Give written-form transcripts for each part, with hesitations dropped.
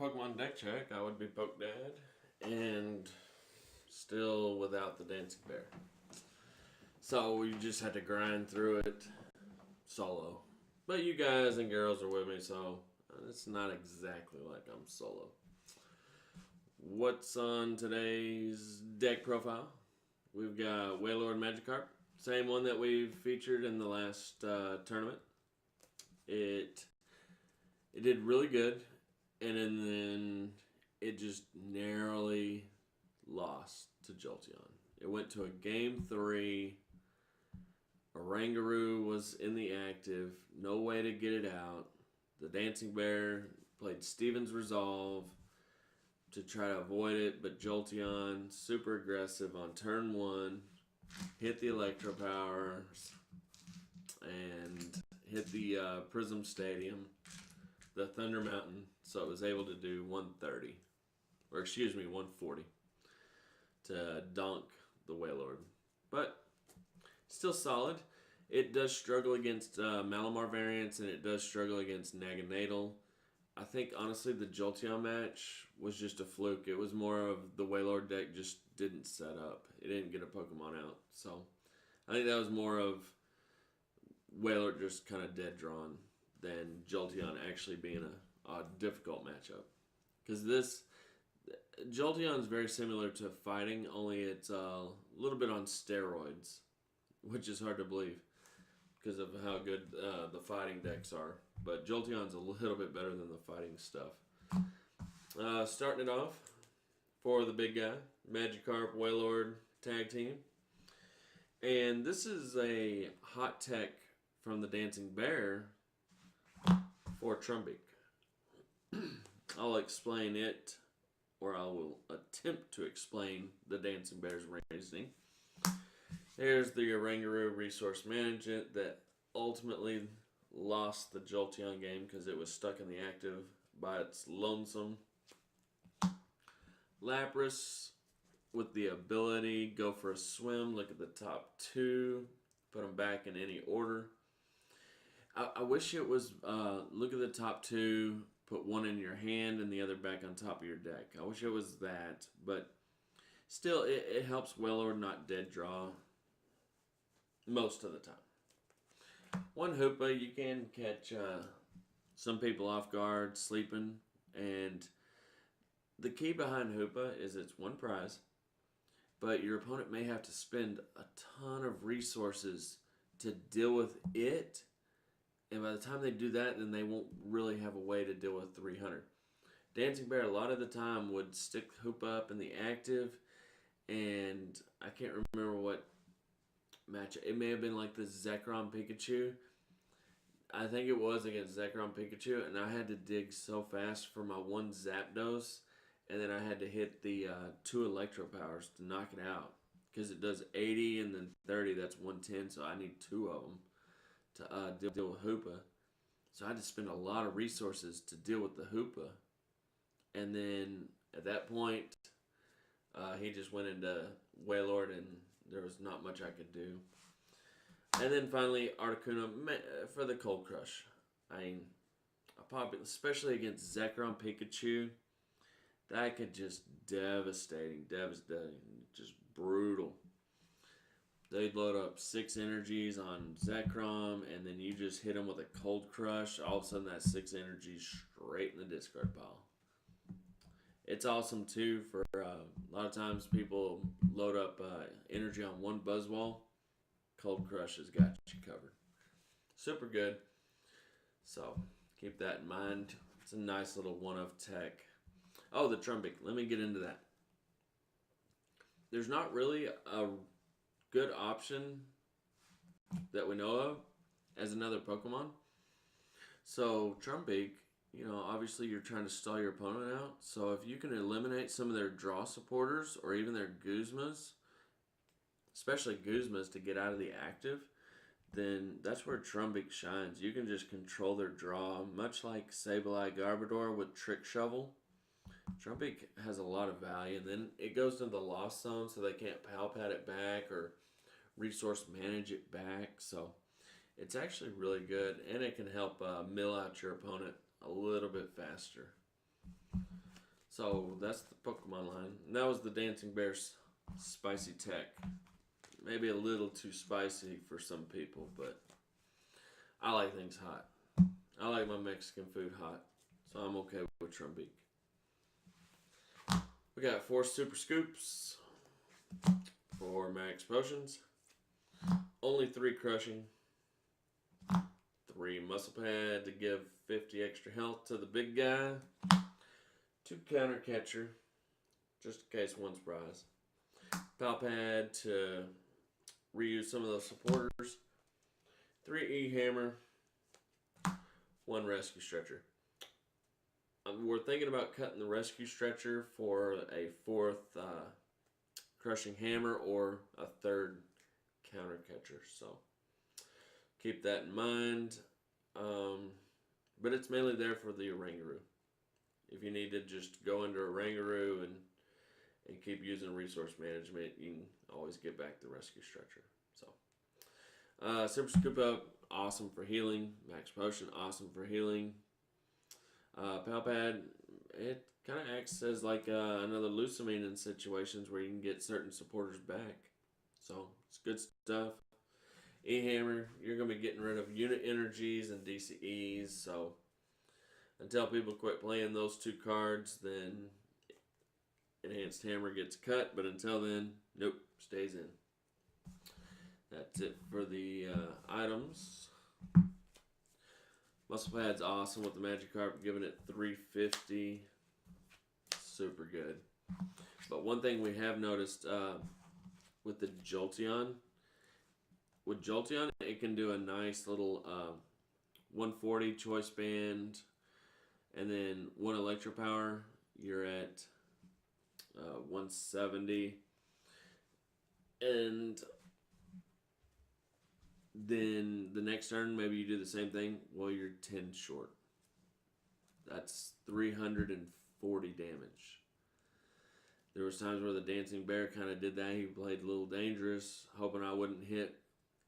Pokemon deck check, I would be Poke Dad, and still without the Dancing Bear. So we just had to grind through it solo. But you guys and girls are with me, so it's not exactly like I'm solo. What's on today's deck profile? We've got Wailord Magikarp, same one that we've featured in the last tournament. It did really good, and then it just narrowly lost to Jolteon. It went to a game 3. Oranguru was in the active, no way to get it out. The Dancing Bear played Steven's Resolve to try to avoid it, but Jolteon, super aggressive on turn 1, hit the Electro Powers, and hit the Prism Stadium, the Thunder Mountain, so it was able to do 130, or excuse me, 140 to donk the Wailord. But still solid. It does struggle against Malamar variants, and it does struggle against Naganatal. I think, honestly, the Jolteon match was just a fluke. It was more of the Wailord deck just didn't set up. It didn't get a Pokemon out. So I think that was more of Wailord just kind of dead drawn than Jolteon actually being a difficult matchup. Because Jolteon is very similar to fighting, only it's a little bit on steroids, which is hard to believe because of how good the fighting decks are. But Jolteon's a little bit better than the fighting stuff. Starting it off for the big guy, Magikarp Wailord tag team. And this is a hot tech from the Dancing Bear for Trumbeak. I'll explain it, or I will attempt to explain the Dancing Bear's reasoning. Here's the Oranguru resource management that ultimately lost the Jolteon game because it was stuck in the active by its lonesome. Lapras with the ability, go for a swim, look at the top 2, put them back in any order. I wish it was look at the top 2, put one in your hand and the other back on top of your deck. I wish it was that, but still it helps Wailord not dead draw most of the time. One Hoopa, you can catch some people off guard, sleeping, and the key behind Hoopa is it's one prize, but your opponent may have to spend a ton of resources to deal with it, and by the time they do that, then they won't really have a way to deal with 300. Dancing Bear a lot of the time would stick Hoopa up in the active, and I can't remember what match. It may have been like the Zekrom Pikachu. I think it was against Zekrom Pikachu, and I had to dig so fast for my one Zapdos, and then I had to hit the 2 Electro Powers to knock it out, because it does 80 and then 30, that's 110, so I need 2 of them to deal with Hoopa. So I had to spend a lot of resources to deal with the Hoopa, and then at that point, he just went into Wailord, and there was not much I could do. And then finally, Articuno for the Cold Crush. I mean, especially against Zekrom Pikachu, that could just devastating, just brutal. They'd load up 6 energies on Zekrom, and then you just hit them with a Cold Crush. All of a sudden, that 6 energies straight in the discard pile. It's awesome, too, for a lot of times people load up energy on one Buzzwole. Cold Crush has got you covered. Super good. So, keep that in mind. It's a nice little one-of tech. Oh, the Trumbeak. Let me get into that. There's not really a good option that we know of as another Pokemon. So, Trumbeak, obviously you're trying to stall your opponent out. So if you can eliminate some of their draw supporters or even their Guzmas, especially Guzmas to get out of the active, then that's where Trumbeak shines. You can just control their draw, much like Sableye Garbodor with Trick Shovel. Trumbeak has a lot of value, and then it goes to the lost zone so they can't Palpat it back or resource manage it back. So it's actually really good, and it can help mill out your opponent a little bit faster. So that's the Pokemon line. And that was the Dancing Bear's spicy tech. Maybe a little too spicy for some people, but I like things hot. I like my Mexican food hot, so I'm okay with Trumbeak. We got 4 Super Scoops, 4 Max Potions, only 3 Crushing, 3 Muscle Pad to give 50 extra health to the big guy, 2 Counter Catcher, just in case one surprise, Pal Pad to reuse some of those supporters, 3 E-Hammer, 1 Rescue Stretcher. We're thinking about cutting the Rescue Stretcher for a 4th Crushing Hammer or a 3rd Counter Catcher. So keep that in mind. But it's mainly there for the Oranguru. If you need to just go into Oranguru and keep using resource management, you can always get back the Rescue Stretcher. So Super Scoop Up, awesome for healing. Max Potion, awesome for healing. Pal Pad, it kind of acts as like another Lucamine in situations where you can get certain supporters back. So it's good stuff. E-Hammer, you're going to be getting rid of unit energies and DCEs. So until people quit playing those 2 cards, then Enhanced Hammer gets cut. But until then, nope, stays in. That's it for the items. Muscle Pad's awesome with the Magikarp, giving it 350. Super good. But one thing we have noticed with the Jolteon, it can do a nice little 140 Choice Band, and then 1 Electro Power. You're at 170. And then the next turn, maybe you do the same thing. Well, you're 10 short. That's 340 damage. There was times where the Dancing Bear kind of did that. He played a little dangerous, hoping I wouldn't hit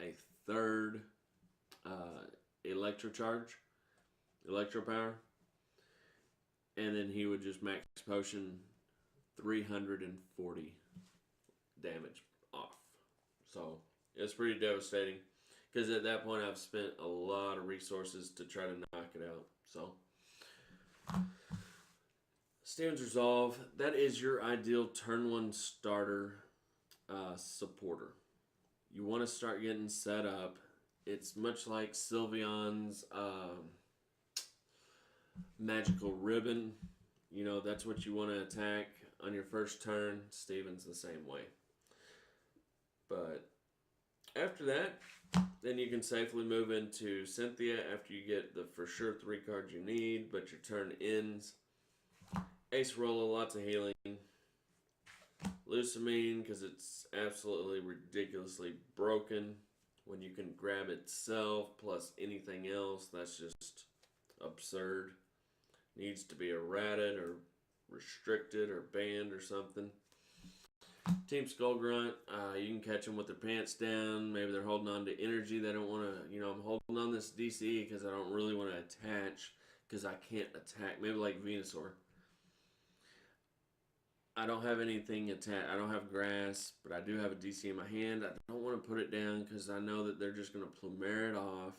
a 3rd Electro Power. And then he would just Max Potion 340 damage off. So it's pretty devastating. Because at that point, I've spent a lot of resources to try to knock it out. So, Steven's Resolve, that is your ideal turn 1 starter supporter. You want to start getting set up. It's much like Sylveon's Magical Ribbon. You know, that's what you want to attack on your first turn. Steven's the same way. But after that, then you can safely move into Cynthia after you get the for sure 3 cards you need, but your turn ends. Ace Rolla, lots of healing. Lucamine, because it's absolutely ridiculously broken. When you can grab itself plus anything else, that's just absurd. Needs to be errated or restricted or banned or something. Team Skull Grunt, you can catch them with their pants down. Maybe they're holding on to energy. They don't want to, I'm holding on this DCE because I don't really want to attach because I can't attack. Maybe like Venusaur. I don't have anything attached. I don't have grass, but I do have a DC in my hand. I don't want to put it down because I know that they're just going to Plumera it off.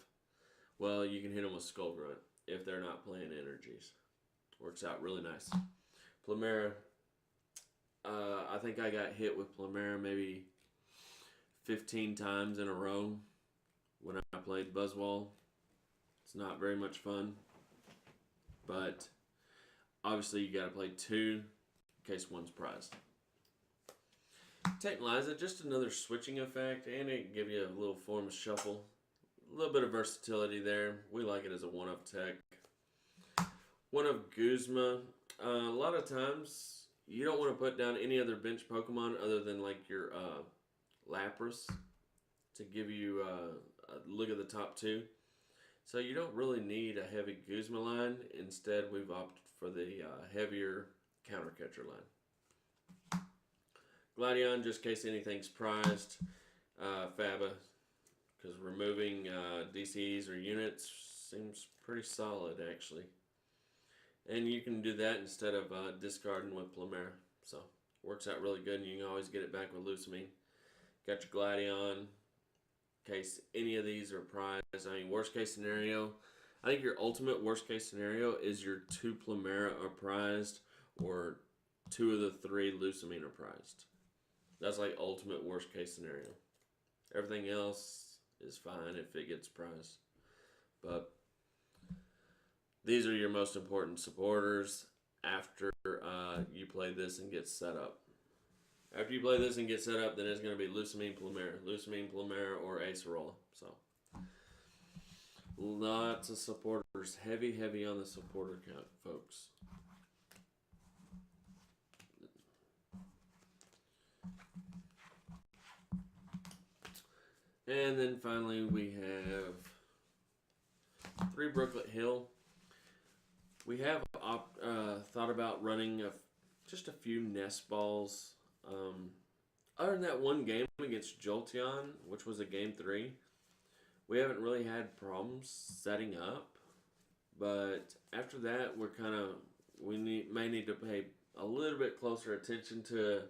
Well, you can hit them with Skull Grunt if they're not playing energies. Works out really nice. Plumera. I think I got hit with Plumera maybe 15 times in a row when I played Buzzwole. It's not very much fun. But obviously you got to play 2 in case one's prized. Tech Liza, just another switching effect, and it can give you a little form of shuffle. A little bit of versatility there. We like it as a one-up tech. One of Guzma. A lot of times you don't want to put down any other bench Pokemon other than like your Lapras to give you a look at the top 2. So you don't really need a heavy Guzma line. Instead, we've opted for the heavier Counter Catcher line. Gladion, just in case anything's prized. Faba, because removing DCs or units seems pretty solid actually. And you can do that instead of discarding with Plumera. So, works out really good, and you can always get it back with Lusamine. Got your Gladion, in case any of these are prized. I mean, worst case scenario, I think your ultimate worst case scenario is your 2 Plumera are prized, or 2 of the 3 Lusamine are prized. That's like ultimate worst case scenario. Everything else is fine if it gets prized. But these are your most important supporters after you play this and get set up. After you play this and get set up, then it's going to be Lusamine Plumera, or Acerola. So, lots of supporters. Heavy on the supporter count, folks. And then finally we have 3 Brooklet Hill. We have thought about running just a few nest balls. Other than that one game against Jolteon, which was a game 3, we haven't really had problems setting up. But after that, may need to pay a little bit closer attention to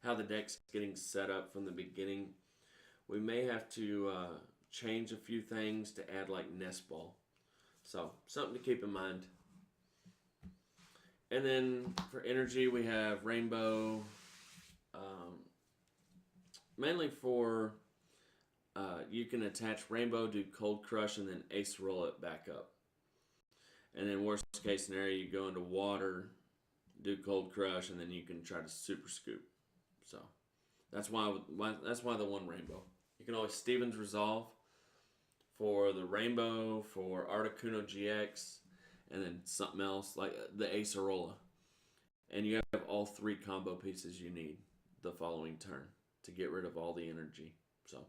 how the deck's getting set up from the beginning. We may have to change a few things to add like nest ball. So, something to keep in mind. And then for energy, we have Rainbow. Mainly for, you can attach Rainbow, do Cold Crush, and then Acerola it back up. And then worst case scenario, you go into water, do Cold Crush, and then you can try to Super Scoop. So that's why the 1 Rainbow. You can always Steven's Resolve for the Rainbow, for Articuno GX, and then something else like the Acerola. And you have all 3 combo pieces you need the following turn to get rid of all the energy. So,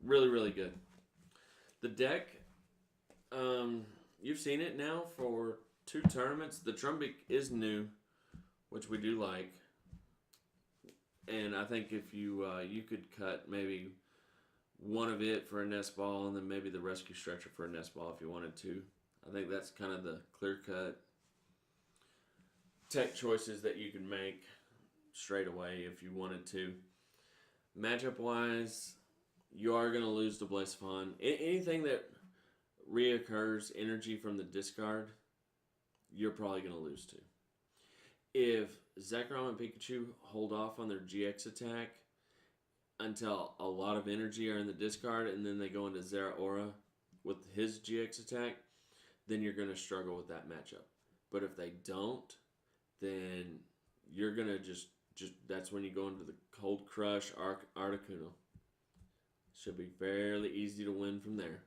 really good. The deck, you've seen it now for 2 tournaments. The Trumbeak is new, which we do like. And I think if you could cut maybe one of it for a nest ball, and then maybe the Rescue Stretcher for a nest ball if you wanted to. I think that's kind of the clear-cut tech choices that you can make straight away if you wanted to. Matchup-wise, you are going to lose to Blacephalon. Anything that reoccurs energy from the discard, you're probably going to lose to. If Zekrom and Pikachu hold off on their GX attack until a lot of energy are in the discard, and then they go into Zeraora with his GX attack, then you're going to struggle with that matchup. But if they don't, then you're going to just that's when you go into the Cold Crush Articuno. Should be fairly easy to win from there.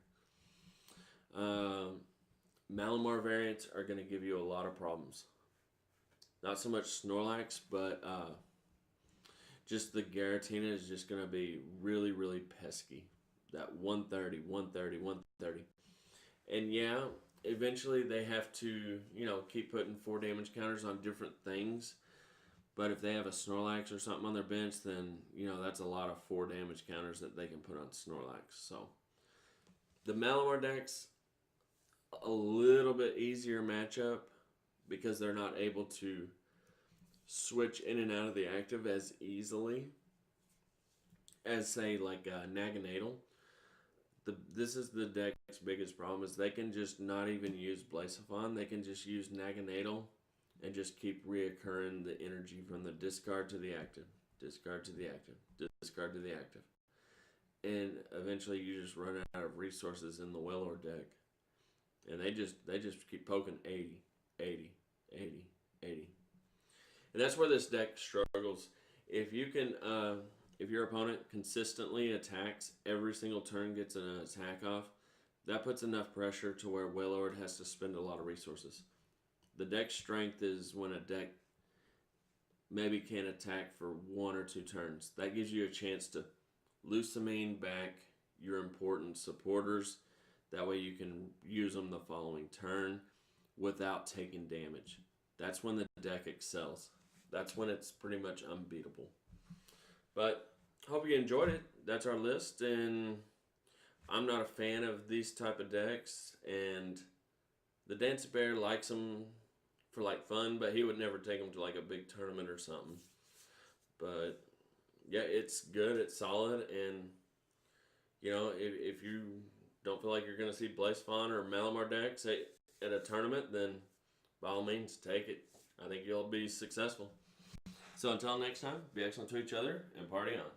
Malamar variants are going to give you a lot of problems. Not so much Snorlax, but just the Giratina is just going to be really pesky. That 130. And yeah, eventually they have to, keep putting 4 damage counters on different things. But if they have a Snorlax or something on their bench, then, that's a lot of 4 damage counters that they can put on Snorlax. So, the Malamar deck's a little bit easier matchup because they're not able to switch in and out of the active as easily as, say, like Naganadel. This is the deck's biggest problem, is they can just not even use Blacephalon. They can just use Naganadel and just keep reoccurring the energy from the discard to the active, discard to the active, discard to the active. And eventually you just run out of resources in the Wailord deck. And they just keep poking 80. And that's where this deck struggles. If you can, if your opponent consistently attacks every single turn, gets an attack off, that puts enough pressure to where Wailord has to spend a lot of resources. The deck strength is when a deck maybe can't attack for 1 or 2 turns. That gives you a chance to Lusamine back your important supporters. That way you can use them the following turn without taking damage. That's when the deck excels. That's when it's pretty much unbeatable. But hope you enjoyed it. That's our list, and I'm not a fan of these type of decks, and the Dancing Bear likes them for like fun, but he would never take them to like a big tournament or something. But yeah, it's good, it's solid, and you know, if you don't feel like you're going to see Blaze Fawn or Malamar decks at a tournament, then by all means, take it. I think you'll be successful. So until next time, be excellent to each other and party on.